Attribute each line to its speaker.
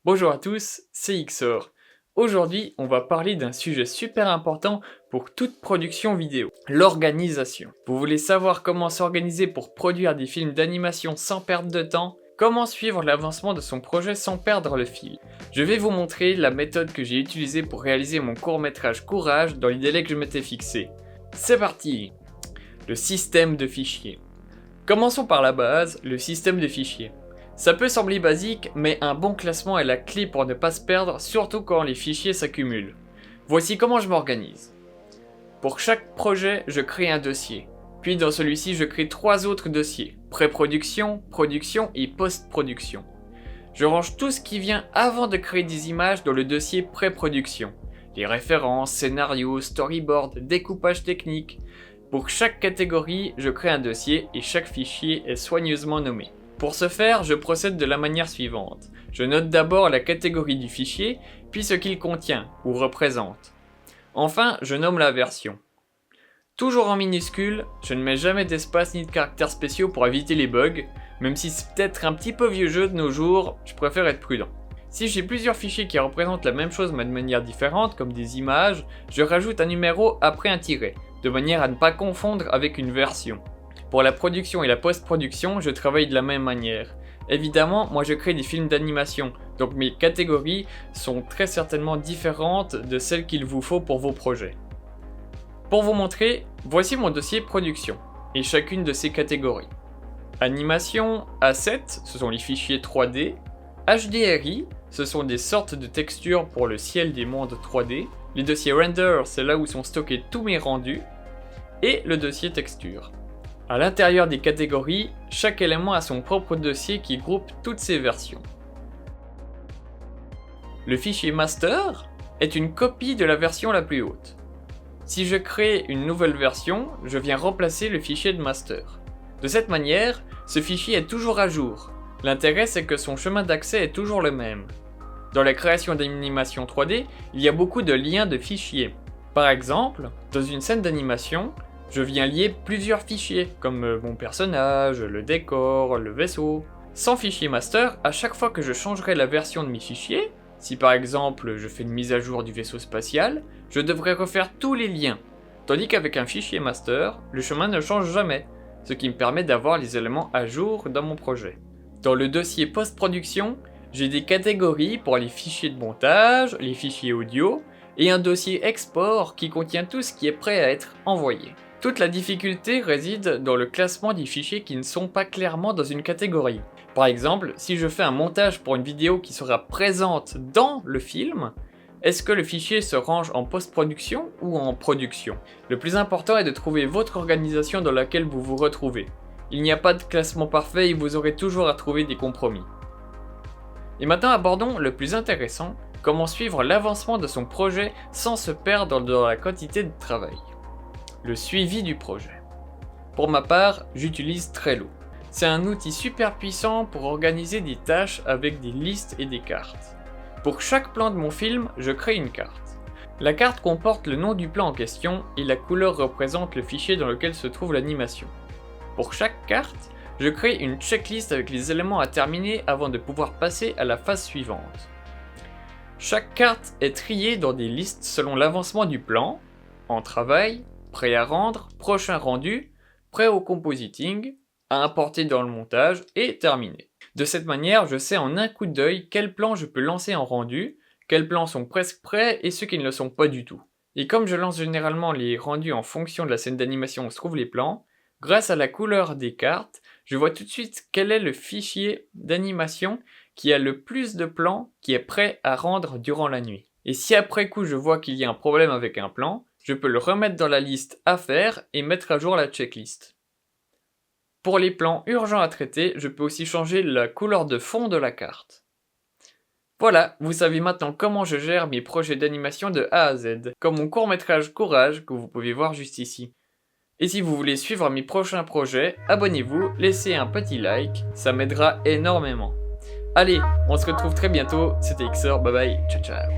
Speaker 1: Bonjour à tous, c'est Xor. Aujourd'hui, on va parler d'un sujet super important pour toute production vidéo, l'organisation. Vous voulez savoir comment s'organiser pour produire des films d'animation sans perdre de temps? Comment suivre l'avancement de son projet sans perdre le fil? Je vais vous montrer la méthode que j'ai utilisée pour réaliser mon court-métrage Courage dans les délais que je m'étais fixé. C'est parti! Le système de fichiers. Commençons par la base, le système de fichiers. Ça peut sembler basique, mais un bon classement est la clé pour ne pas se perdre, surtout quand les fichiers s'accumulent. Voici comment je m'organise. Pour chaque projet, je crée un dossier. Puis dans celui-ci, je crée 3 autres dossiers. Pré-production, production et post-production. Je range tout ce qui vient avant de créer des images dans le dossier pré-production. Les références, scénarios, storyboard, découpage technique. Pour chaque catégorie, je crée un dossier et chaque fichier est soigneusement nommé. Pour ce faire, je procède de la manière suivante. Je note d'abord la catégorie du fichier, puis ce qu'il contient ou représente. Enfin, je nomme la version. Toujours en minuscule, je ne mets jamais d'espace ni de caractères spéciaux pour éviter les bugs, même si c'est peut-être un petit peu vieux jeu de nos jours, je préfère être prudent. Si j'ai plusieurs fichiers qui représentent la même chose mais de manière différente, comme des images, je rajoute un numéro après un tiret, de manière à ne pas confondre avec une version. Pour la production et la post-production, je travaille de la même manière. Évidemment, moi je crée des films d'animation, donc mes catégories sont très certainement différentes de celles qu'il vous faut pour vos projets. Pour vous montrer, voici mon dossier production, et chacune de ces catégories. Animation, Assets, ce sont les fichiers 3D. HDRI, ce sont des sortes de textures pour le ciel des mondes 3D. Les dossiers Render, c'est là où sont stockés tous mes rendus. Et le dossier Texture. À l'intérieur des catégories, chaque élément a son propre dossier qui groupe toutes ces versions. Le fichier master est une copie de la version la plus haute. Si je crée une nouvelle version, je viens remplacer le fichier de master. De cette manière, ce fichier est toujours à jour. L'intérêt c'est que son chemin d'accès est toujours le même. Dans la création d'animation 3D, il y a beaucoup de liens de fichiers. Par exemple, dans une scène d'animation, je viens lier plusieurs fichiers, comme mon personnage, le décor, le vaisseau. Sans fichier master, à chaque fois que je changerai la version de mes fichiers, si par exemple je fais une mise à jour du vaisseau spatial, je devrais refaire tous les liens. Tandis qu'avec un fichier master, le chemin ne change jamais, ce qui me permet d'avoir les éléments à jour dans mon projet. Dans le dossier post-production, j'ai des catégories pour les fichiers de montage, les fichiers audio, et un dossier export qui contient tout ce qui est prêt à être envoyé. Toute la difficulté réside dans le classement des fichiers qui ne sont pas clairement dans une catégorie. Par exemple, si je fais un montage pour une vidéo qui sera présente dans le film, est-ce que le fichier se range en post-production ou en production? Le plus important est de trouver votre organisation dans laquelle vous vous retrouvez. Il n'y a pas de classement parfait et vous aurez toujours à trouver des compromis. Et maintenant abordons le plus intéressant, comment suivre l'avancement de son projet sans se perdre dans la quantité de travail. Le suivi du projet. Pour ma part, j'utilise Trello. C'est un outil super puissant pour organiser des tâches avec des listes et des cartes. Pour chaque plan de mon film, je crée une carte. La carte comporte le nom du plan en question et la couleur représente le fichier dans lequel se trouve l'animation. Pour chaque carte, je crée une checklist avec les éléments à terminer avant de pouvoir passer à la phase suivante. Chaque carte est triée dans des listes selon l'avancement du plan, en travail, prêt à rendre, prochain rendu, prêt au compositing, à importer dans le montage et terminé. De cette manière, je sais en un coup d'œil quels plans je peux lancer en rendu, quels plans sont presque prêts et ceux qui ne le sont pas du tout. Et comme je lance généralement les rendus en fonction de la scène d'animation où se trouvent les plans, grâce à la couleur des cartes, je vois tout de suite quel est le fichier d'animation qui a le plus de plans qui est prêt à rendre durant la nuit. Et si après coup je vois qu'il y a un problème avec un plan, je peux le remettre dans la liste à faire et mettre à jour la checklist. Pour les plans urgents à traiter, je peux aussi changer la couleur de fond de la carte. Voilà, vous savez maintenant comment je gère mes projets d'animation de A à Z, comme mon court-métrage Courage que vous pouvez voir juste ici. Et si vous voulez suivre mes prochains projets, abonnez-vous, laissez un petit like, ça m'aidera énormément. Allez, on se retrouve très bientôt, c'était Xor, bye bye, ciao ciao.